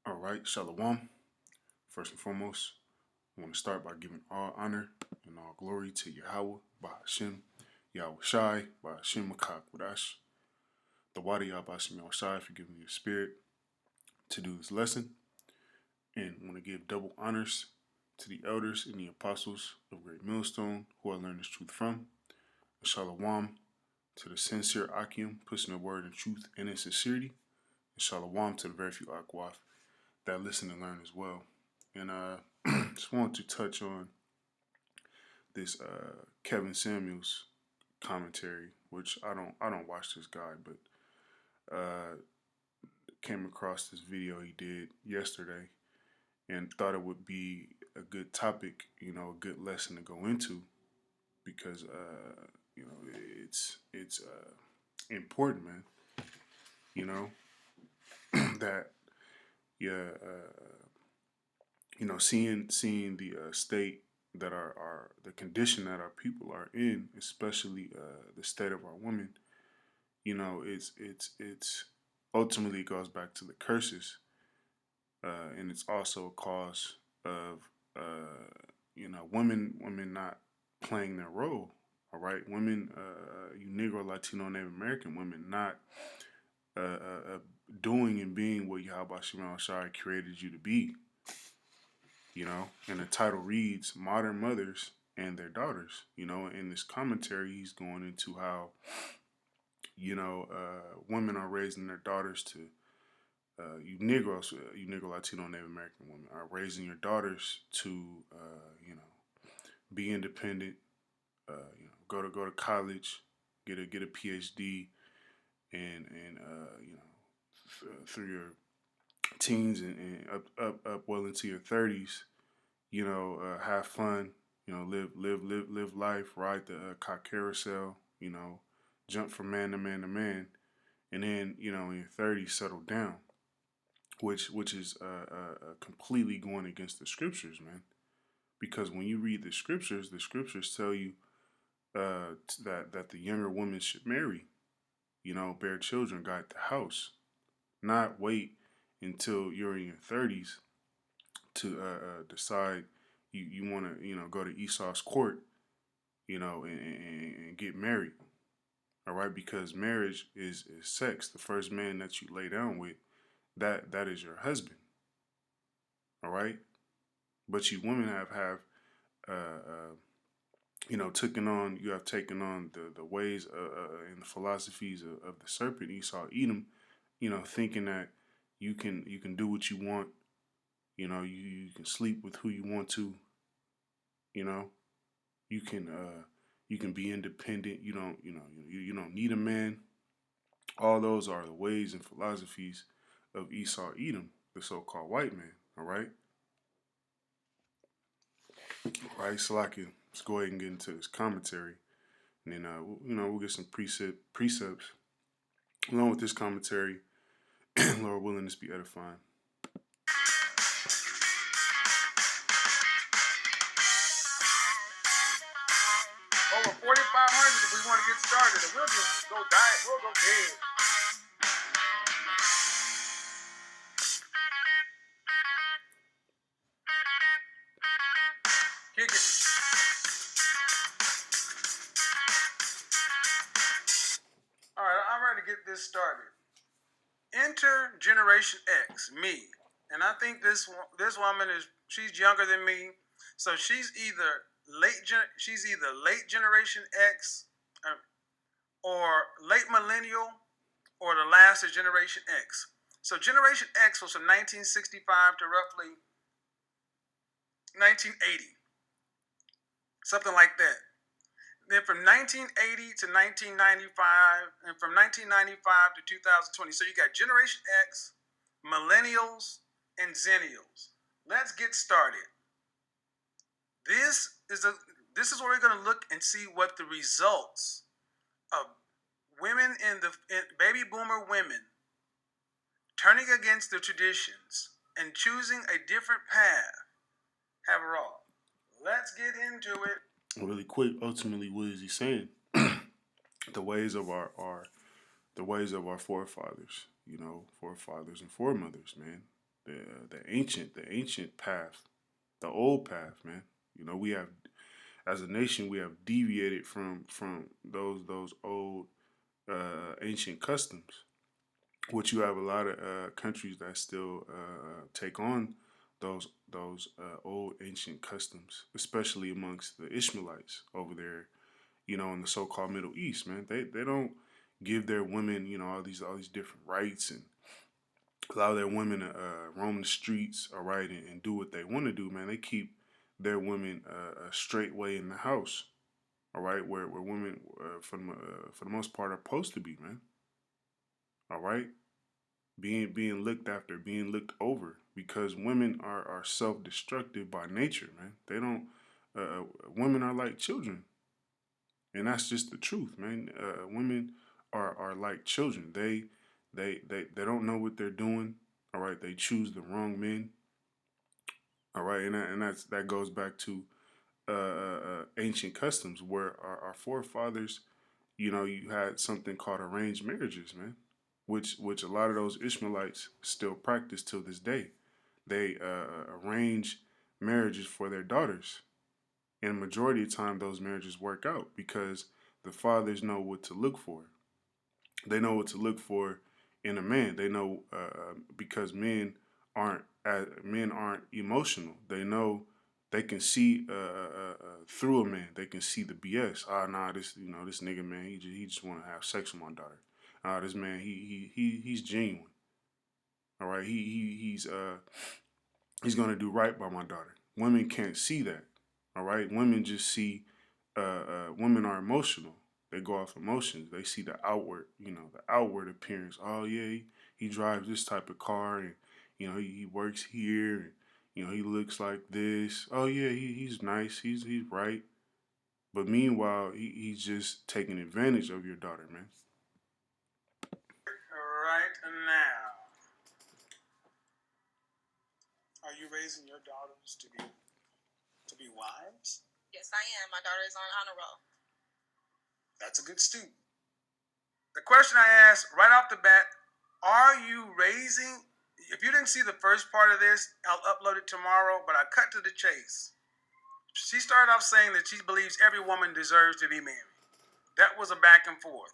All right, Shalom. First and foremost, I want to start by giving all honor and all glory to Yahweh, Bahashim, Yahweh Shai, Bahashim Makak Wadash, the Wadi Yahbashim Yahweh Shai for giving me the spirit to do this lesson. And I want to give double honors to the elders and the apostles of Great Millstone who I learned this truth from. And Shalom to the sincere Akim, pushing the word in truth and in sincerity. And Shalom to the very few Akwaf that listen and learn as well. And just wanted to touch on this Kevin Samuels commentary, which I don't watch this guy, but came across this video he did yesterday and thought it would be a good topic, a good lesson to go into because it's important, man. That yeah. Seeing the state that our the condition that our people are in, especially the state of our women, it's ultimately goes back to the curses, and it's also a cause of women not playing their role. All right, women, you Negro, Latino, Native American women not doing and being what Yahweh Shema Shai created you to be. And the title reads Modern Mothers and Their Daughters. In this commentary, he's going into how, women are raising their daughters to, you Negroes, you Negro, Latino, Native American women are raising your daughters to, be independent, go to college, get a PhD, and through your teens and up well into your 30s, have fun, live life, ride the cock carousel, jump from man to man to man, and then in your 30s settle down, which is completely going against the scriptures, man. Because when you read the scriptures tell you that the younger woman should marry, bear children, guide the house, not wait until you're in your 30s to decide you want to go to Esau's court, and get married. All right, because marriage is sex. The first man that you lay down with, that is your husband. All right, but you women have taken on the ways and the philosophies of the serpent Esau, Edom, thinking that you can do what you want. You can sleep with who you want to. You can be independent. You don't need a man. All those are the ways and philosophies of Esau, Edom, the so-called white man. All right. All right, Salaki. Let's go ahead and get into this commentary, and then we'll get some precepts along with this commentary. Lord willing, this be edifying. Over 4,500 if we want to get started, and we'll just go die. We'll go dead. Kick it. All right, I'm ready to get this started. Enter Generation X, me, and I think this woman she's younger than me, so she's either late Generation X, or late millennial, or the last of Generation X. So Generation X was from 1965 to roughly 1980, something like that. Then from 1980 to 1995, and from 1995 to 2020. So you got Generation X, Millennials, and Zennials. Let's get started. This is where we're going to look and see what the results of women in baby boomer women turning against the traditions and choosing a different path have wrought. Let's get into it. Really quick, ultimately, what is he saying? The ways of our forefathers, forefathers and foremothers, man. the ancient path, the old path, man. You know, we have as a nation we have deviated from those old ancient customs, which you have a lot of countries that still take on those old ancient customs, especially amongst the Ishmaelites over there, you know, in the so-called Middle East, man. They don't give their women, you know, all these different rights and allow their women to roam the streets, all right, and do what they want to do, man. They keep their women a straight way in the house, all right, where women, for the most part, are supposed to be, man. All right, being looked after, being looked over, because women are self destructive by nature, man. They don't. Women are like children, and that's just the truth, man. Women are like children. They don't know what they're doing. All right, they choose the wrong men. All right, that goes back to ancient customs where our forefathers, you know, you had something called arranged marriages, man, which a lot of those Ishmaelites still practice till this day. They arrange marriages for their daughters, and the majority of the time those marriages work out because the fathers know what to look for. They know what to look for in a man. They know because men aren't emotional. They know they can see through a man. They can see the BS. Ah, nah, this nigga, man, he just want to have sex with my daughter. Ah, this man, he's genuine. All right, he's gonna do right by my daughter. Women can't see that. All right, women just see. Women are emotional. They go off emotions. They see the outward, you know, the outward appearance. Oh yeah, he drives this type of car, and you know he works here, and you know he looks like this. Oh yeah, he's nice. He's right. But meanwhile, he's just taking advantage of your daughter, man. Right now, are you raising your daughters to be wives? Yes, I am. My daughter is on honor roll. That's a good student. The question I asked right off the bat, are you raising, if you didn't see the first part of this, I'll upload it tomorrow, but I cut to the chase. She started off saying that she believes every woman deserves to be married. That was a back and forth.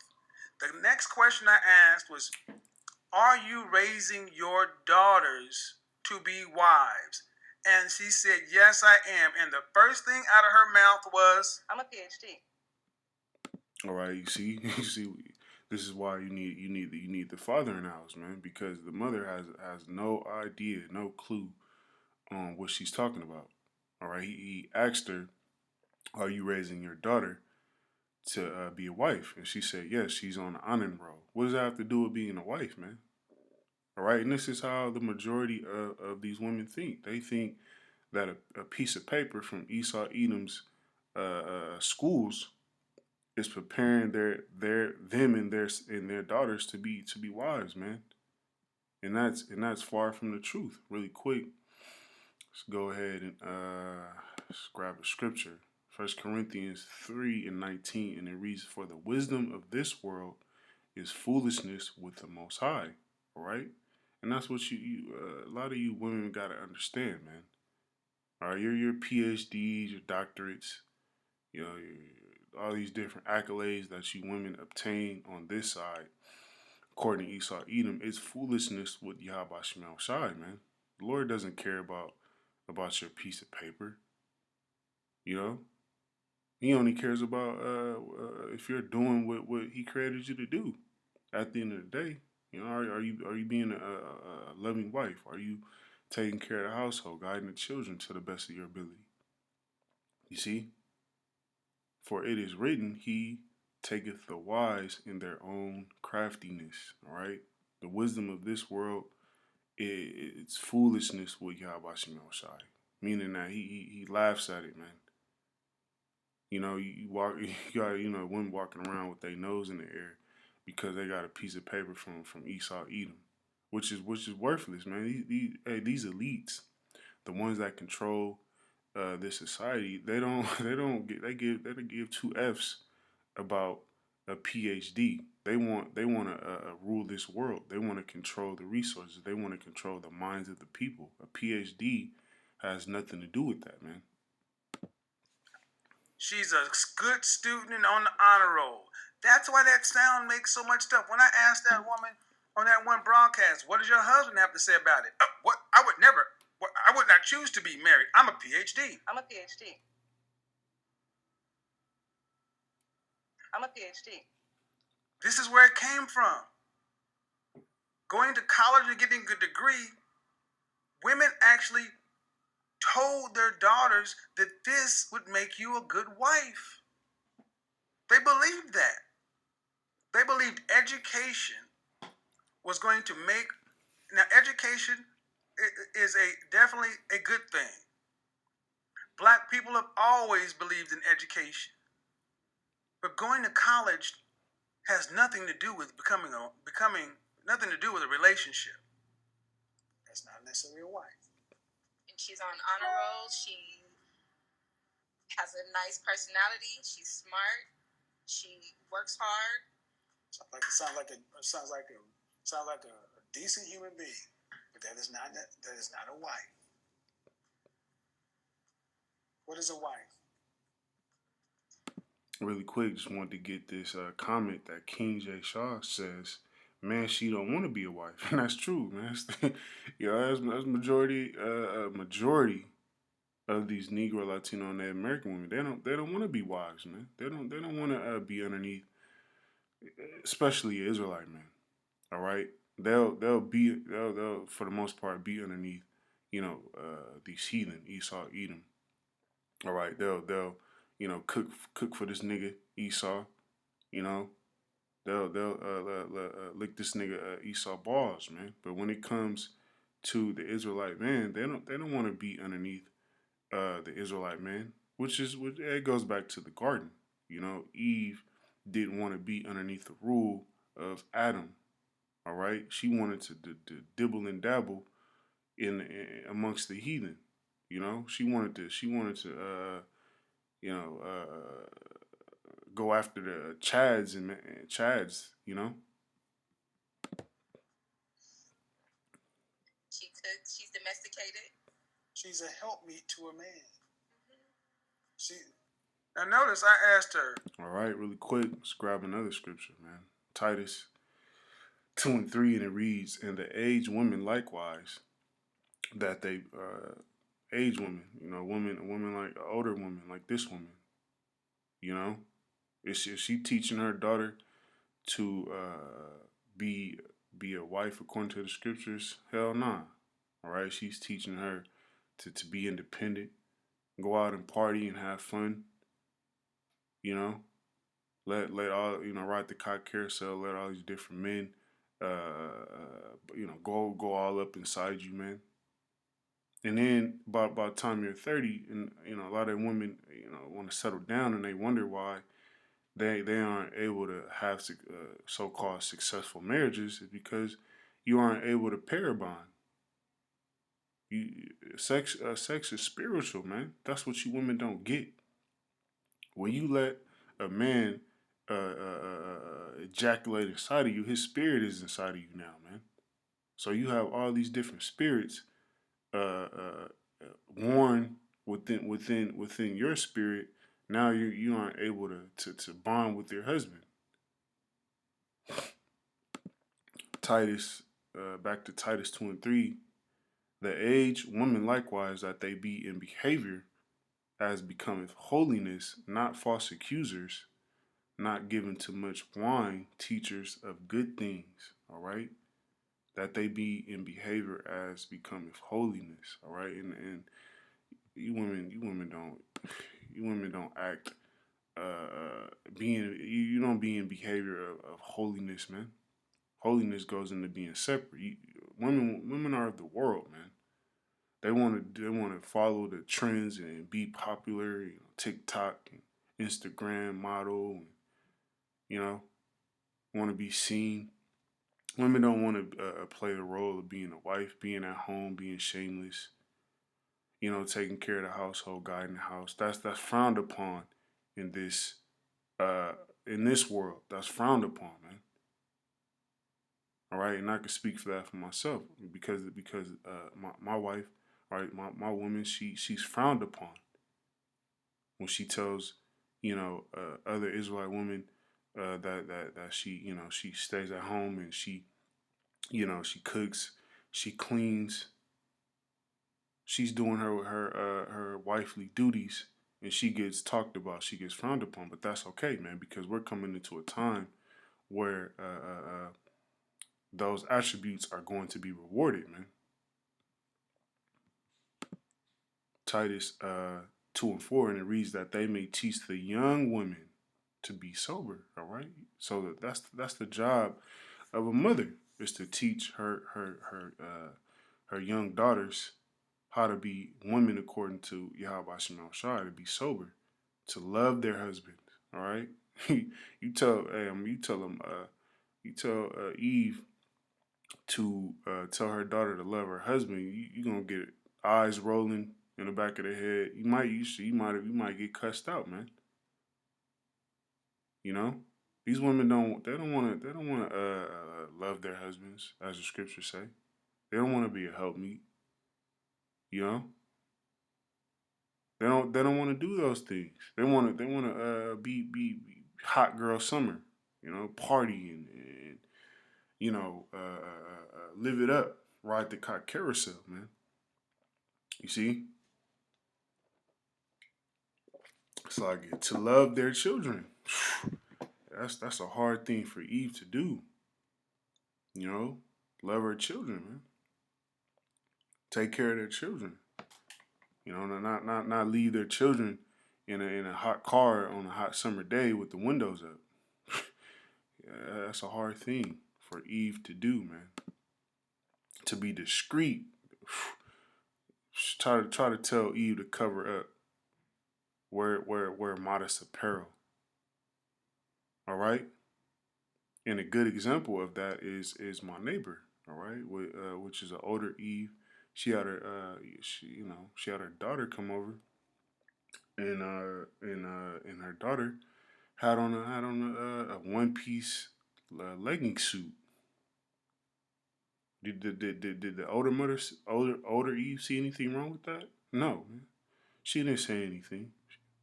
The next question I asked was, are you raising your daughters to be wives? And she said, yes, I am. And the first thing out of her mouth was, I'm a PhD. All right, you see, you see, this is why you need the father in the house, man, because the mother has no idea, no clue on what she's talking about. All right, he asked her, "Are you raising your daughter to be a wife?" And she said, "Yes, she's on the honor roll." What does that have to do with being a wife, man? All right, and this is how the majority of these women think. They think that a piece of paper from Esau Edom's schools is preparing them and their daughters to be wives, man. And that's far from the truth. Really quick, let's go ahead and let's grab a scripture. 1 Corinthians 3:19, and it reads, "For the wisdom of this world is foolishness with the Most High." All right, and that's what a lot of you women gotta understand, man. All right, your PhDs, your doctorates, you know, all these different accolades that you women obtain on this side, according to Esau Edom, is foolishness with Yahweh Shemel Shai, man. The Lord doesn't care about your piece of paper, you know. He only cares about if you're doing what He created you to do. At the end of the day, you know, are you being a loving wife? Are you taking care of the household, guiding the children to the best of your ability? You see, for it is written, He taketh the wise in their own craftiness. All right, the wisdom of this world, it's foolishness with Yahweh Shemel Shai, meaning that he laughs at it, man. You know, you walk, you got, you know, women walking around with their nose in the air because they got a piece of paper from Esau Edom, which is worthless, man. These elites, the ones that control this society, they give two f's about a PhD. They want to rule this world. They want to control the resources. They want to control the minds of the people. A PhD has nothing to do with that, man. She's a good student and on the honor roll. That's why that sound makes so much stuff. When I asked that woman on that one broadcast, what does your husband have to say about it? What I would never, I would not choose to be married. I'm a PhD. I'm a PhD. I'm a PhD. This is where it came from. Going to college and getting a degree, women actually told their daughters that this would make you a good wife. They believed that. They believed education was going to make. Now, education is definitely a good thing. Black people have always believed in education, but going to college has nothing to do with becoming nothing to do with a relationship. That's not necessarily a wife. And she's on honor roll. She has a nice personality. She's smart. She works hard. Sounds like a decent human being, but that is not a wife. What is a wife? Really quick, just wanted to get this comment that King J. Shaw says, "Man, she don't want to be a wife," and that's true, man. That's majority of these Negro, Latino, and Native American women. They don't want to be wives, man. They don't want to be underneath, especially Israelite men. All right, they'll for the most part be underneath, these heathen Esau, Edom. All right, they'll cook for this nigga Esau. You know, they'll lick this nigga Esau balls, man. But when it comes to the Israelite man, they don't want to be underneath the Israelite man, which it goes back to the garden. Eve didn't want to be underneath the rule of Adam. All right, she wanted to dibble and dabble in amongst the heathen. She wanted to go after the Chads and Chads. She cooks. She's domesticated. She's a helpmeet to a man. Now notice I asked her. All right, really quick, let's grab another scripture, man. Titus 2:3, and it reads, "And the aged women likewise, that they aged women, women like older women like this woman, is she teaching her daughter to be a wife according to the scriptures? Hell nah. All right, she's teaching her to be independent, go out and party and have fun. Let all ride the cock carousel. Let all these different men, go all up inside you, man. And then about the time you're 30, and a lot of women, want to settle down, and they wonder why they aren't able to have so-called successful marriages, is because you aren't able to pair bond. Sex is spiritual, man. That's what you women don't get. When you let a man ejaculate inside of you, his spirit is inside of you now, man. So you have all these different spirits worn within your spirit. Now you aren't able to bond with your husband. Back to Titus 2:3. The aged women likewise, that they be in behavior as becometh holiness, not false accusers, not given to much wine, teachers of good things. All right, that they be in behavior as becometh holiness. All right, and you women don't act you don't be in behavior of holiness, man. Holiness goes into being separate. Women are of the world, man. They want to follow the trends and be popular, TikTok and Instagram model, and want to be seen. Women don't want to play the role of being a wife, being at home, being shameless. Taking care of the household, guiding the house. That's frowned upon in this in this world that's frowned upon, man. All right, and I can speak for that for myself because my wife, right, my woman, she's frowned upon when she tells, other Israelite women that she, she stays at home and she, she cooks, she cleans, she's doing her wifely duties, and she gets talked about, she gets frowned upon. But that's okay, man, because we're coming into a time where those attributes are going to be rewarded, man. Titus 2:4, and it reads that they may teach the young women to be sober. All right, so that's the job of a mother, is to teach her young daughters how to be women according to Yahweh Shemel Shai, to be sober, to love their husbands. All right, you tell Eve to tell her daughter to love her husband. You gonna get eyes rolling in the back of the head. You might get cussed out, man. You know, these women don't want to love their husbands, as the scriptures say. They don't want to be a helpmeet. You know, they don't want to do those things. They want to be hot girl summer. Party and live it up, ride the carousel, man. You see, it's like to love their children. That's a hard thing for Eve to do. Love her children, man. Take care of their children. Not leave their children in a hot car on a hot summer day with the windows up. Yeah, that's a hard thing for Eve to do, man. To be discreet. Try to tell Eve to cover up. Wear modest apparel. All right. And a good example of that is my neighbor. All right, which is an older Eve. She had she had her daughter come over, and her daughter had on a one piece legging suit. Did the older Eve see anything wrong with that? No, man. She didn't say anything.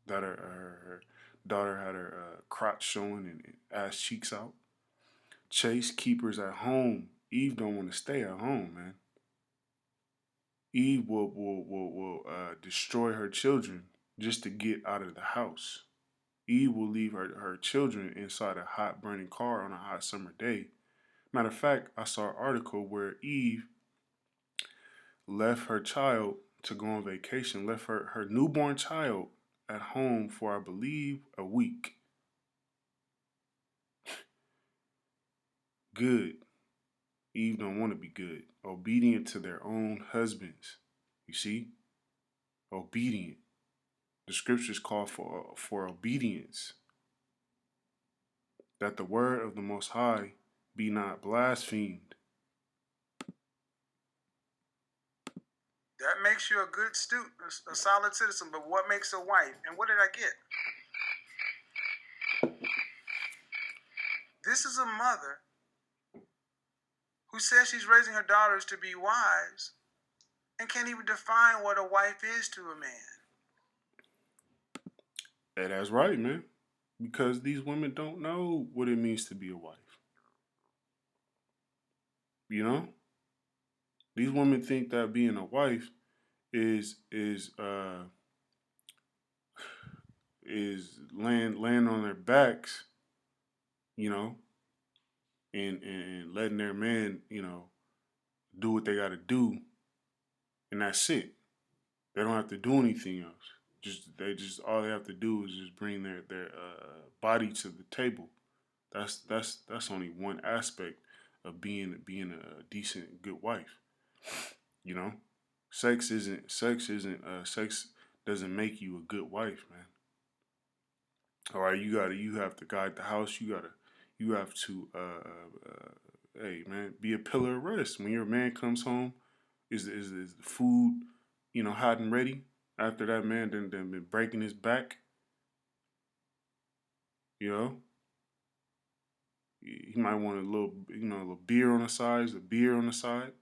That her daughter had her crotch showing and ass cheeks out. Chase keepers at home. Eve don't want to stay at home, man. Eve will destroy her children just to get out of the house. Eve will leave her children inside a hot burning car on a hot summer day. Matter of fact, I saw an article where Eve left her child to go on vacation, left her newborn child at home for, I believe, a week. Good. Eve don't want to be good. Obedient to their own husbands. You see? Obedient. The scriptures call for obedience. That the word of the Most High be not blasphemed. That makes you a good student, a solid citizen. But what makes a wife? And what did I get? This is a mother who says she's raising her daughters to be wives and can't even define what a wife is to a man. And that's right, man. Because these women don't know what it means to be a wife. You know? These women think that being a wife is laying on their backs, and letting their man, do what they got to do, and that's it. They don't have to do anything else. All they have to do is just bring their body to the table. That's only one aspect of being a decent, good wife. You know, sex doesn't make you a good wife, man. All right, you have to guide the house. You have to hey man, be a pillar of rest when your man comes home. Is the food hot and ready after that man done been breaking his back? You know, He might want a little, a little beer on the side, a beer on the side.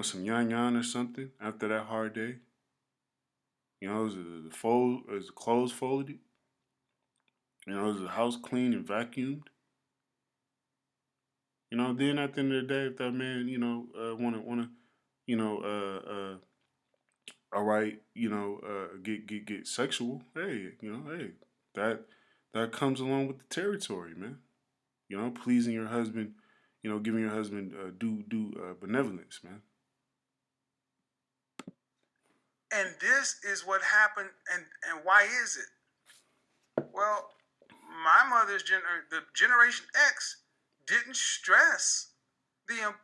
Some yan yan or something after that hard day. Is the clothes folded? Is the house clean and vacuumed? Then at the end of the day, if that man, wanna, you know, all right, get sexual, hey, hey, that that comes along with the territory, man. Pleasing your husband, giving your husband due benevolence, man. And this is what happened, and why is it? Well, my the Generation X didn't stress a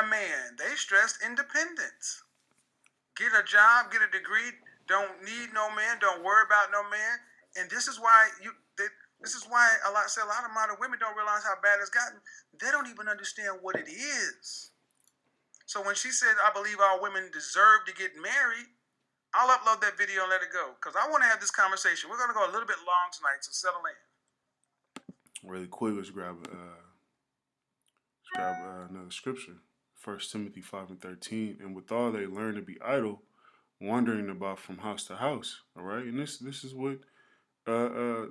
man. They stressed independence. Get a job, get a degree, don't need no man, don't worry about no man. And this is why a lot of modern women don't realize how bad it's gotten. They don't even understand what it is. So when she said, I believe all women deserve to get married, I'll upload that video and let it go. Because I want to have this conversation. We're going to go a little bit long tonight, so settle in. Really quick, let's grab another scripture. 1 Timothy 5:13. And with all they learn to be idle, wandering about from house to house. All right, and this is what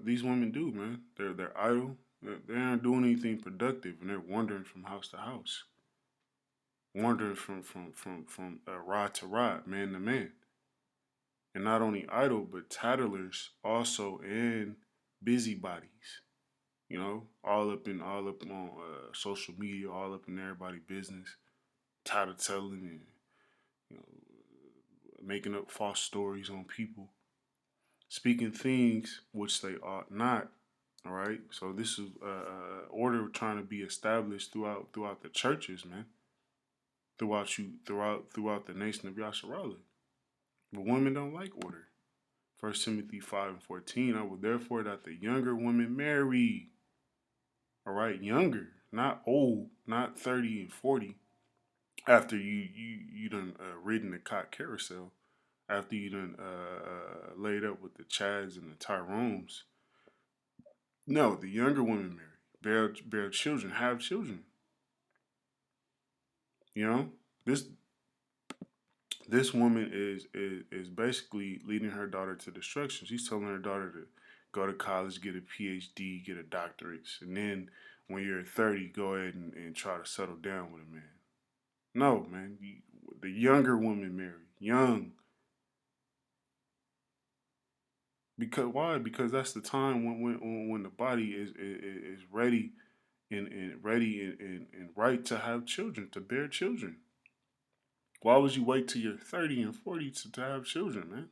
these women do, man. They're idle. They aren't doing anything productive, and they're wandering from house to house, wandering from rod to rod, man to man, and not only idle but tattlers also, and busybodies. All up on social media, all up in everybody's business, tattling and you know making up false stories on people, speaking things which they ought not. All right, so this is order trying to be established throughout the churches, man, throughout the nation of Yasharala. But women don't like order. 1 Timothy 5:14. I will therefore that the younger women marry. All right, younger, not old, not 30 and 40. After you done ridden the cot carousel, after you done laid up with the Chads and the Tyrones. No, the younger women marry, bear children, have children. This woman is basically leading her daughter to destruction. She's telling her daughter to go to college, get a PhD, get a doctorate, and then when you're 30, go ahead and try to settle down with a man. No, man. The younger women marry. Young. Because why? Because that's the time when the body is ready and ready and right to have children, to bear children. Why would you wait till you're 30 and 40 to have children, man?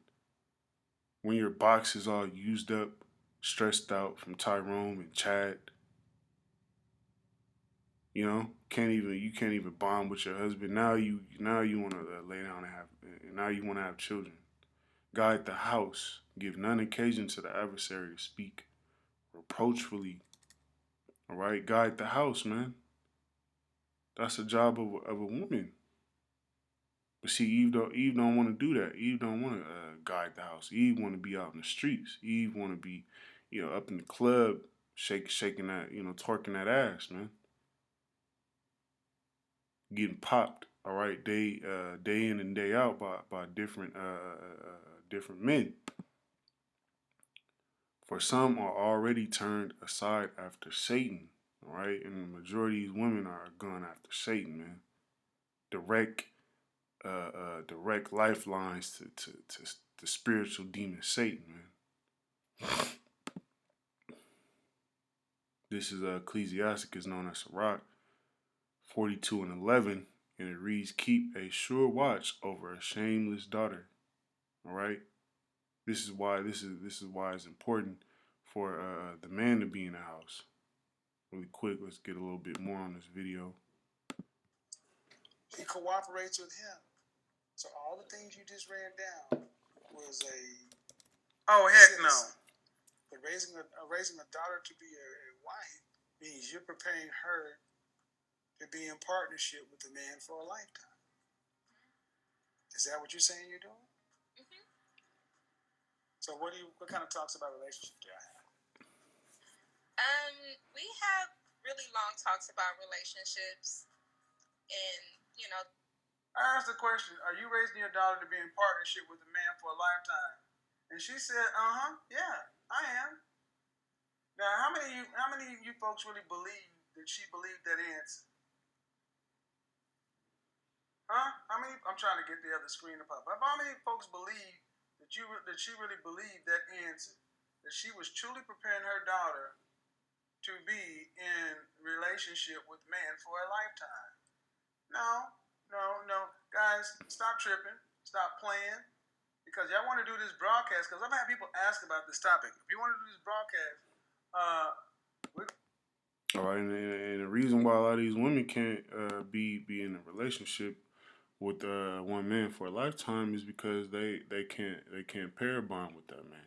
When your box is all used up, stressed out from Tyrone and Chad. You can't even bond with your husband. Now you want to lay down and now you want to have children. Guide the house. Give none occasion to the adversary to speak reproachfully. All right, guide the house, man. That's the job of a woman. But see, Eve don't want to do that. Eve don't want to guide the house. Eve want to be out in the streets. Eve want to be, up in the club, shaking that, twerking that ass, man. Getting popped, all right, day in and day out by different men. For some are already turned aside after Satan, all right, and the majority of these women are going after Satan, man. Direct lifelines to the spiritual demon Satan, man. This is Ecclesiasticus, known as Sirach 42:11, and it reads, "Keep a sure watch over a shameless daughter." All right. This is why it's important for the man to be in the house. Really quick, let's get a little bit more on this video. He cooperates with him. So all the things you just ran down was heck no. But raising a daughter to be a wife means you're preparing her to be in partnership with the man for a lifetime. Is that what you're saying you're doing? So what kind of talks about relationship do I have? We have really long talks about relationships, and I asked the question, are you raising your daughter to be in partnership with a man for a lifetime? And she said, yeah, I am. Now, how many of you folks really believe that she believed that answer? Huh? How many? I'm trying to get the other screen to pop up. How many folks believe that she really believed that answer? That she was truly preparing her daughter to be in relationship with man for a lifetime? No, no. Guys, stop tripping. Stop playing. Because y'all want to do this broadcast, because I've had people ask about this topic. If you want to do this broadcast, All right, and the reason why a lot of these women can't be in a relationship with one man for a lifetime is because they can't pair bond with that man.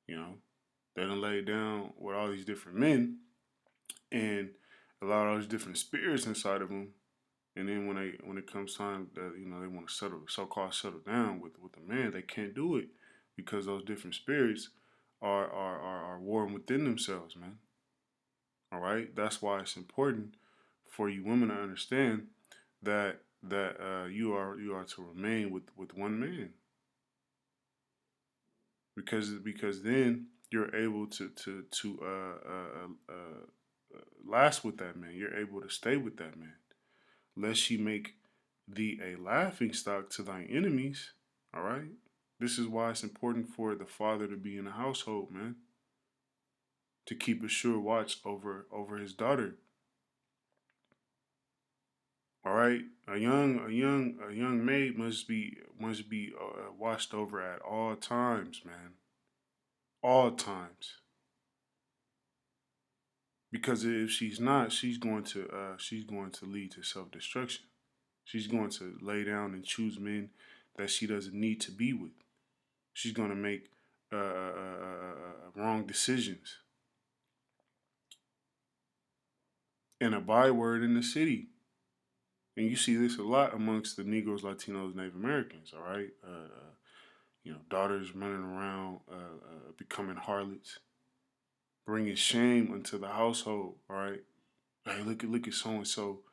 You know, they done laid down with all these different men and a lot of those different spirits inside of them. And then when it comes time that they want to settle down with a man, they can't do it because those different spirits are warring within themselves, man. All right, that's why it's important for you women to understand that you are to remain with one man, because then you're able to last with that man. You're able to stay with that man, lest she make thee a laughing stock to thine enemies. All right, this is why it's important for the father to be in the household, man, to keep a sure watch over his daughter. All right, a young maid must be watched over at all times, man, all times. Because if she's not, she's going to lead to self destruction. She's going to lay down and choose men that she doesn't need to be with. She's going to make wrong decisions. And a byword in the city. And you see this a lot amongst the Negroes, Latinos, Native Americans, all right? Daughters running around, becoming harlots, bringing shame into the household, all right? Hey, look at so and so.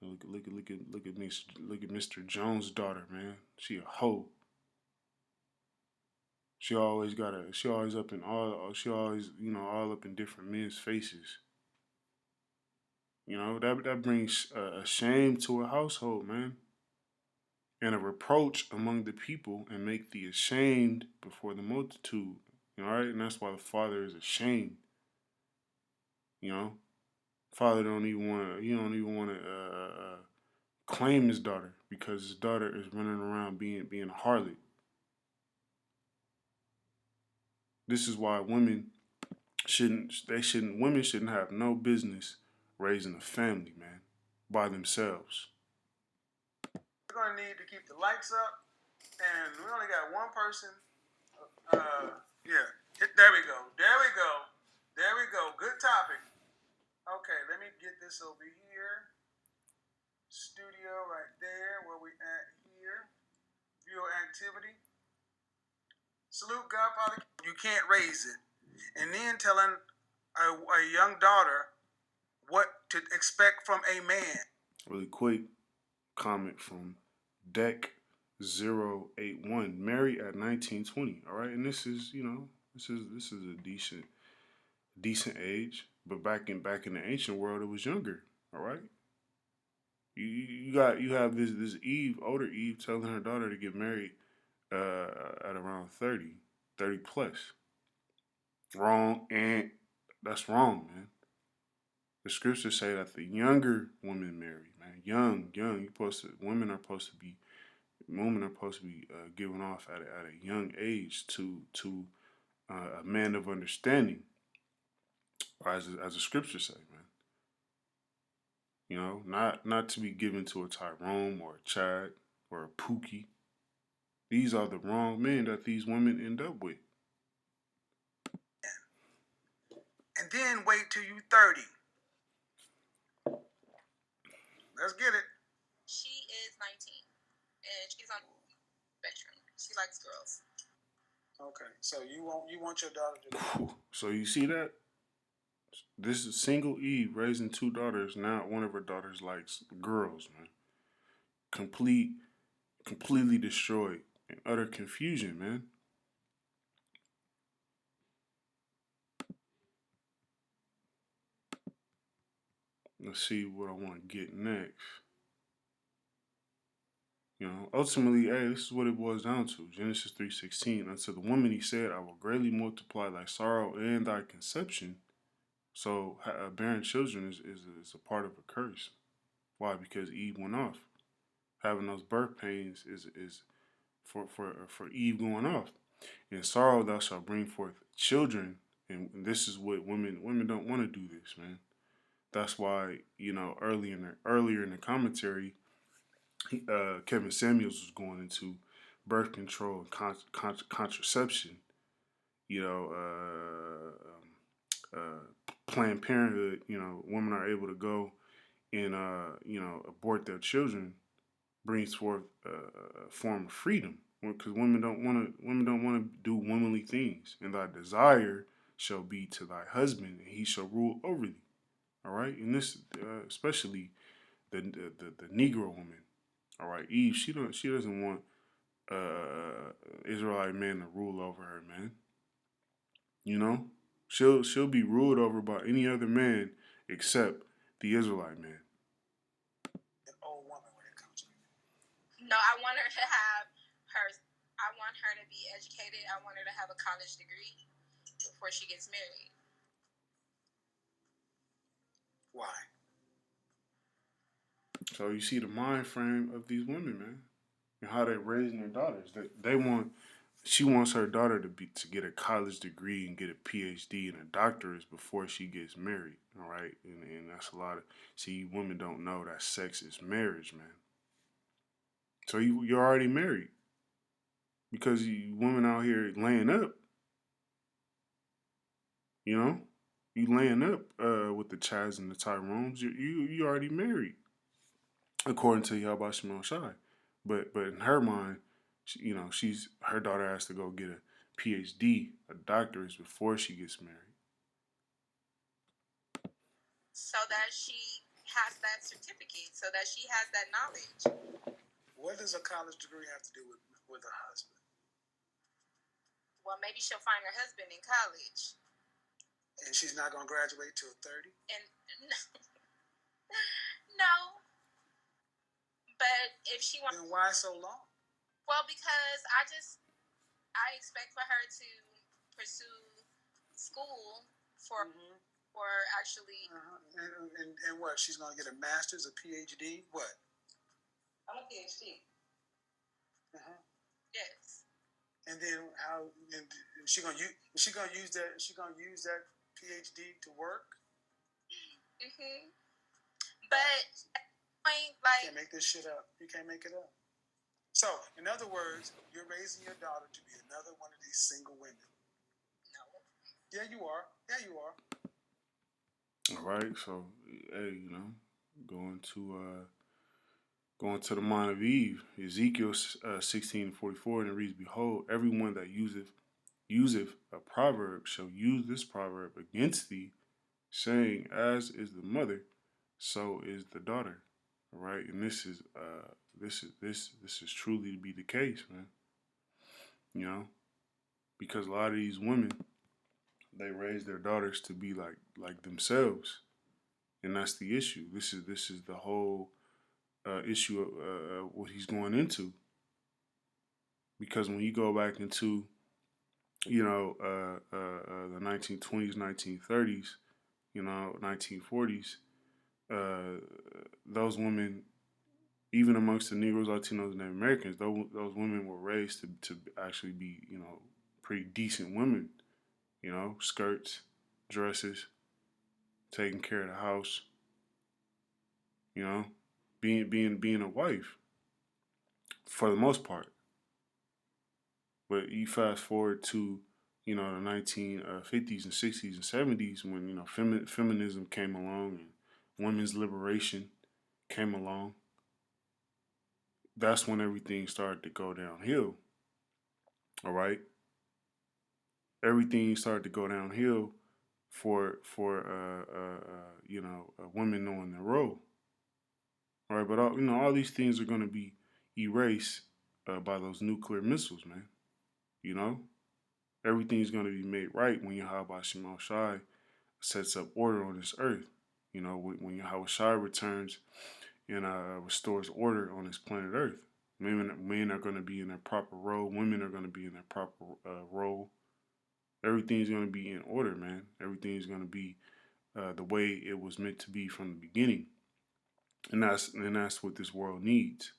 Look at Mr. Jones' daughter, man. She a hoe. She always up in all up in different men's faces. That brings a shame to a household, man, and a reproach among the people, and make thee ashamed before the multitude. All right, and that's why the father is ashamed. Father don't even want to claim his daughter because his daughter is running around being a harlot. This is why women shouldn't have no business raising a family, man, by themselves. We're gonna need to keep the lights up, and we only got one person. There we go. Good topic. Okay, let me get this over here. Studio right there, where we at here. Viewer activity. Salute Godfather. You can't raise it, and then telling a young daughter what to expect from a man. Really quick comment from Deck081. Married at 1920. All right, and this is a decent age, but back in the ancient world, it was younger. All right. You have this older Eve, telling her daughter to get married at around 30 plus. Wrong, and that's wrong, man. The scriptures say that the younger women marry, man. Young. Women are supposed to be given off at a young age to a man of understanding, as the scriptures say, man. Not to be given to a Tyrone or a Chad or a Pookie. These are the wrong men that these women end up with. And then wait till you 30. Let's get it. She is 19, and she's on the spectrum. She likes girls. Okay, so you want your daughter to. So you see that? This is single Eve raising two daughters. Now one of her daughters likes girls, man. Complete, completely destroyed and utter confusion, man. Let's see what I want to get next. Ultimately, hey, this is what it boils down to. Genesis 3:16. Unto the woman he said, I will greatly multiply thy sorrow and thy conception. So bearing children is a part of a curse. Why? Because Eve went off. Having those birth pains is for Eve going off. In sorrow thou shalt bring forth children. And this is what women don't want to do this, man. That's why, earlier in the commentary, Kevin Samuels was going into birth control and contraception. You know, Planned Parenthood. Women are able to go and abort their children, brings forth a form of freedom because women don't want to do womanly things, and thy desire shall be to thy husband, and he shall rule over thee. All right, and this especially the Negro woman. All right, Eve, she doesn't want Israelite man to rule over her, man. You know, she'll be ruled over by any other man except the Israelite man. An old woman when it comes to No, I want her to have her. I want her to be educated. I want her to have a college degree before she gets married. Why? So you see the mind frame of these women, man, and how they're raising their daughters. They want. She wants her daughter to get a college degree and get a PhD and a doctorate before she gets married. All right, and that's a lot of. See, women don't know that sex is marriage, man. So you're already married because you women out here laying up. You know, you laying up with the Chads and the Tyrones. You already married, according to Yahweh Shimon Shai. But in her mind, she's her daughter has to go get a PhD, a doctorate before she gets married. So that she has that certificate, so that she has that knowledge. What does a college degree have to do with a husband? Well, maybe she'll find her husband in college. And she's not going to graduate till 30? And no. But if she wants, then why so long? Well, because I expect for her to pursue school for actually. And what? She's going to get a master's, a PhD? What? I'm a PhD. Yes. And then how? And she gonna use that PhD to work? But point, you can't make this shit up. You can't make it up. So, in other words, you're raising your daughter to be another one of these single women. No. Yeah, you are. Yeah, you are. All right. So, hey, going to the mind of Eve, Ezekiel 16:44, and it reads, "Behold, everyone that useth a proverb shall use this proverb against thee, saying, As is the mother, so is the daughter." All right, and this is truly to be the case, man. Because a lot of these women, they raise their daughters to be like themselves, and that's the issue. This is the whole issue of what he's going into. Because when you go back into the 1920s, 1930s, 1940s, those women, even amongst the Negroes, Latinos, and Native Americans, those women were raised to actually be, pretty decent women. Skirts, dresses, taking care of the house. Being a wife, for the most part. But you fast forward to, the 1950s and 60s and 70s when, feminism came along and women's liberation came along. That's when everything started to go downhill. All right? Everything started to go downhill women knowing their role. All right, but all these things are going to be erased by those nuclear missiles, man. You know, everything's going to be made right when Yahweh Shemel Shai sets up order on this earth. When Yahweh Shai returns and restores order on this planet Earth. Men are going to be in their proper role. Women are going to be in their proper role. Everything's going to be in order, man. Everything's going to be the way it was meant to be from the beginning, and that's what this world needs.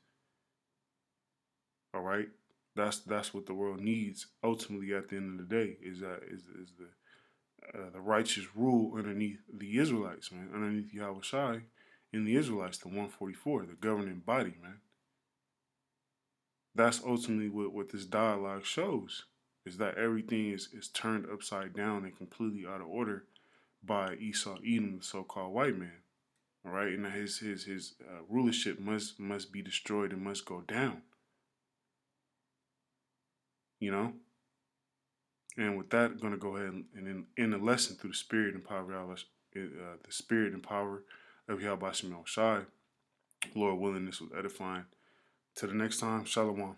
All right, that's what the world needs. Ultimately, at the end of the day, is the righteous rule underneath the Israelites, man, underneath Yahweh Shai and the Israelites, the 144, the governing body, man. That's ultimately what this dialogue shows, is that everything is turned upside down and completely out of order by Esau Edom, the so-called white man. All right, and that his rulership must be destroyed and must go down. And with that, I'm going to go ahead and end the lesson through the spirit and power of the spirit and power of Yahweh Shai. Lord willing, this was edifying. Till the next time, Shalom.